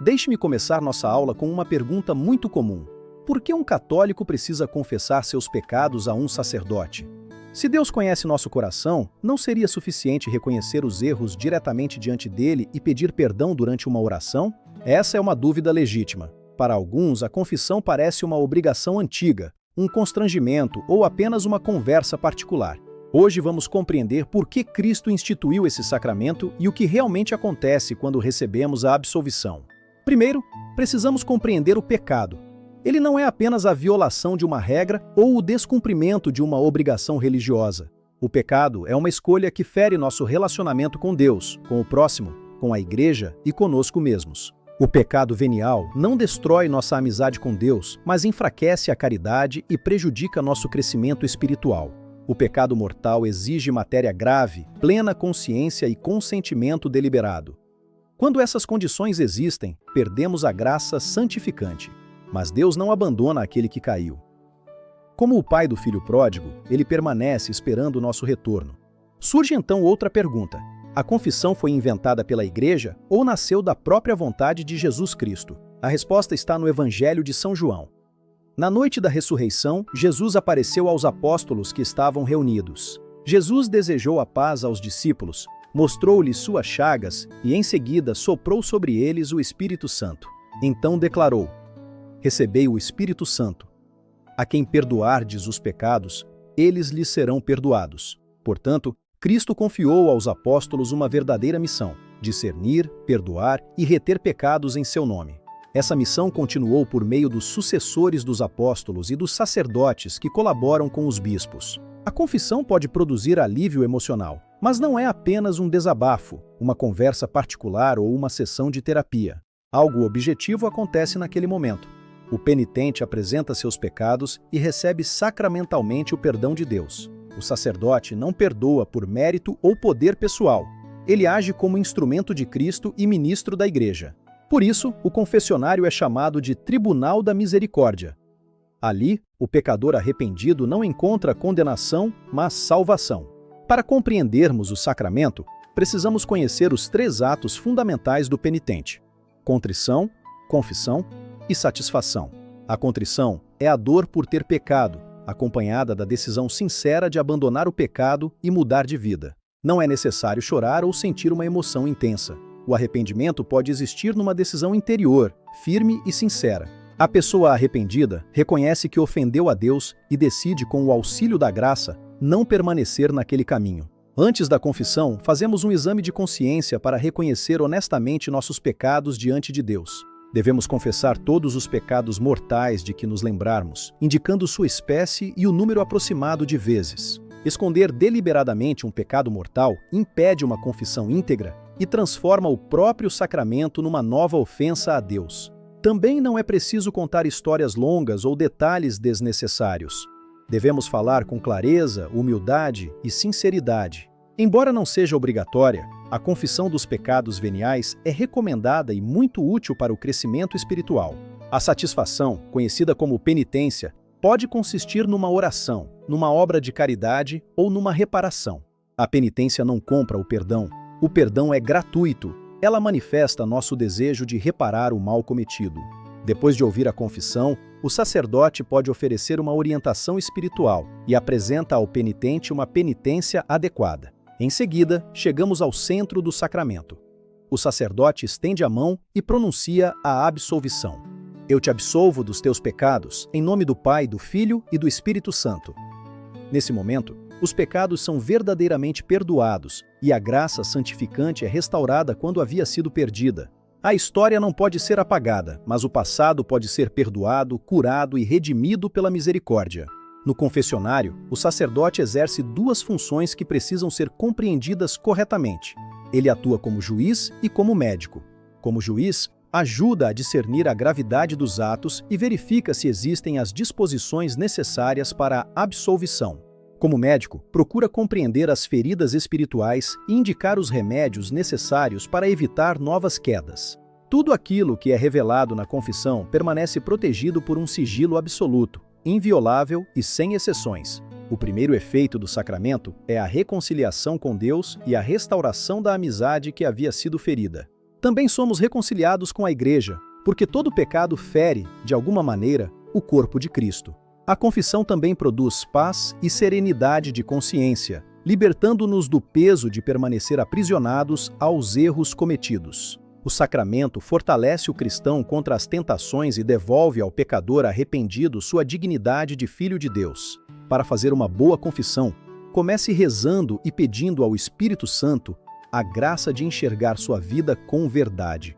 Deixe-me começar nossa aula com uma pergunta muito comum. Por que um católico precisa confessar seus pecados a um sacerdote? Se Deus conhece nosso coração, não seria suficiente reconhecer os erros diretamente diante dele e pedir perdão durante uma oração? Essa é uma dúvida legítima. Para alguns, a confissão parece uma obrigação antiga, um constrangimento ou apenas uma conversa particular. Hoje vamos compreender por que Cristo instituiu esse sacramento e o que realmente acontece quando recebemos a absolvição. Primeiro, precisamos compreender o pecado. Ele não é apenas a violação de uma regra ou o descumprimento de uma obrigação religiosa. O pecado é uma escolha que fere nosso relacionamento com Deus, com o próximo, com a igreja e conosco mesmos. O pecado venial não destrói nossa amizade com Deus, mas enfraquece a caridade e prejudica nosso crescimento espiritual. O pecado mortal exige matéria grave, plena consciência e consentimento deliberado. Quando essas condições existem, perdemos a graça santificante. Mas Deus não abandona aquele que caiu. Como o pai do filho pródigo, ele permanece esperando o nosso retorno. Surge então outra pergunta. A confissão foi inventada pela Igreja ou nasceu da própria vontade de Jesus Cristo? A resposta está no Evangelho de São João. Na noite da ressurreição, Jesus apareceu aos apóstolos que estavam reunidos. Jesus desejou a paz aos discípulos, mostrou-lhes suas chagas e, em seguida, soprou sobre eles o Espírito Santo. Então declarou: recebei o Espírito Santo. A quem perdoardes os pecados, eles lhes serão perdoados. Portanto, Cristo confiou aos apóstolos uma verdadeira missão: discernir, perdoar e reter pecados em seu nome. Essa missão continuou por meio dos sucessores dos apóstolos e dos sacerdotes que colaboram com os bispos. A confissão pode produzir alívio emocional, mas não é apenas um desabafo, uma conversa particular ou uma sessão de terapia. Algo objetivo acontece naquele momento. O penitente apresenta seus pecados e recebe sacramentalmente o perdão de Deus. O sacerdote não perdoa por mérito ou poder pessoal. Ele age como instrumento de Cristo e ministro da Igreja. Por isso, o confessionário é chamado de Tribunal da Misericórdia. Ali, o pecador arrependido não encontra condenação, mas salvação. Para compreendermos o sacramento, precisamos conhecer os 3 atos fundamentais do penitente: contrição, confissão e satisfação. A contrição é a dor por ter pecado, acompanhada da decisão sincera de abandonar o pecado e mudar de vida. Não é necessário chorar ou sentir uma emoção intensa. O arrependimento pode existir numa decisão interior, firme e sincera. A pessoa arrependida reconhece que ofendeu a Deus e decide, com o auxílio da graça, não permanecer naquele caminho. Antes da confissão, fazemos um exame de consciência para reconhecer honestamente nossos pecados diante de Deus. Devemos confessar todos os pecados mortais de que nos lembrarmos, indicando sua espécie e o número aproximado de vezes. Esconder deliberadamente um pecado mortal impede uma confissão íntegra e transforma o próprio sacramento numa nova ofensa a Deus. Também não é preciso contar histórias longas ou detalhes desnecessários. Devemos falar com clareza, humildade e sinceridade. Embora não seja obrigatória, a confissão dos pecados veniais é recomendada e muito útil para o crescimento espiritual. A satisfação, conhecida como penitência, pode consistir numa oração, numa obra de caridade ou numa reparação. A penitência não compra o perdão é gratuito. Ela manifesta nosso desejo de reparar o mal cometido. Depois de ouvir a confissão, o sacerdote pode oferecer uma orientação espiritual e apresenta ao penitente uma penitência adequada. Em seguida, chegamos ao centro do sacramento. O sacerdote estende a mão e pronuncia a absolvição. Eu te absolvo dos teus pecados, em nome do Pai, do Filho e do Espírito Santo. Nesse momento, os pecados são verdadeiramente perdoados e a graça santificante é restaurada quando havia sido perdida. A história não pode ser apagada, mas o passado pode ser perdoado, curado e redimido pela misericórdia. No confessionário, o sacerdote exerce 2 funções que precisam ser compreendidas corretamente. Ele atua como juiz e como médico. Como juiz, ajuda a discernir a gravidade dos atos e verifica se existem as disposições necessárias para a absolvição. Como médico, procura compreender as feridas espirituais e indicar os remédios necessários para evitar novas quedas. Tudo aquilo que é revelado na confissão permanece protegido por um sigilo absoluto, inviolável e sem exceções. O primeiro efeito do sacramento é a reconciliação com Deus e a restauração da amizade que havia sido ferida. Também somos reconciliados com a Igreja, porque todo pecado fere, de alguma maneira, o corpo de Cristo. A confissão também produz paz e serenidade de consciência, libertando-nos do peso de permanecer aprisionados aos erros cometidos. O sacramento fortalece o cristão contra as tentações e devolve ao pecador arrependido sua dignidade de filho de Deus. Para fazer uma boa confissão, comece rezando e pedindo ao Espírito Santo a graça de enxergar sua vida com verdade.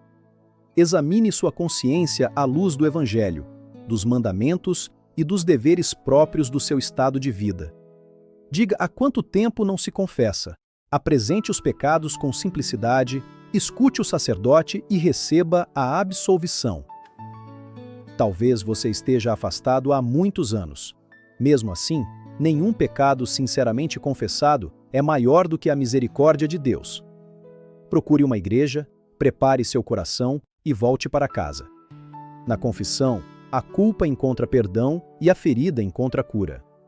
Examine sua consciência à luz do Evangelho, dos mandamentos e dos deveres próprios do seu estado de vida. Diga há quanto tempo não se confessa. Apresente os pecados com simplicidade, escute o sacerdote e receba a absolvição. Talvez você esteja afastado há muitos anos. Mesmo assim, nenhum pecado sinceramente confessado é maior do que a misericórdia de Deus. Procure uma igreja, prepare seu coração e volte para casa. Na confissão, a culpa encontra perdão e a ferida encontra cura.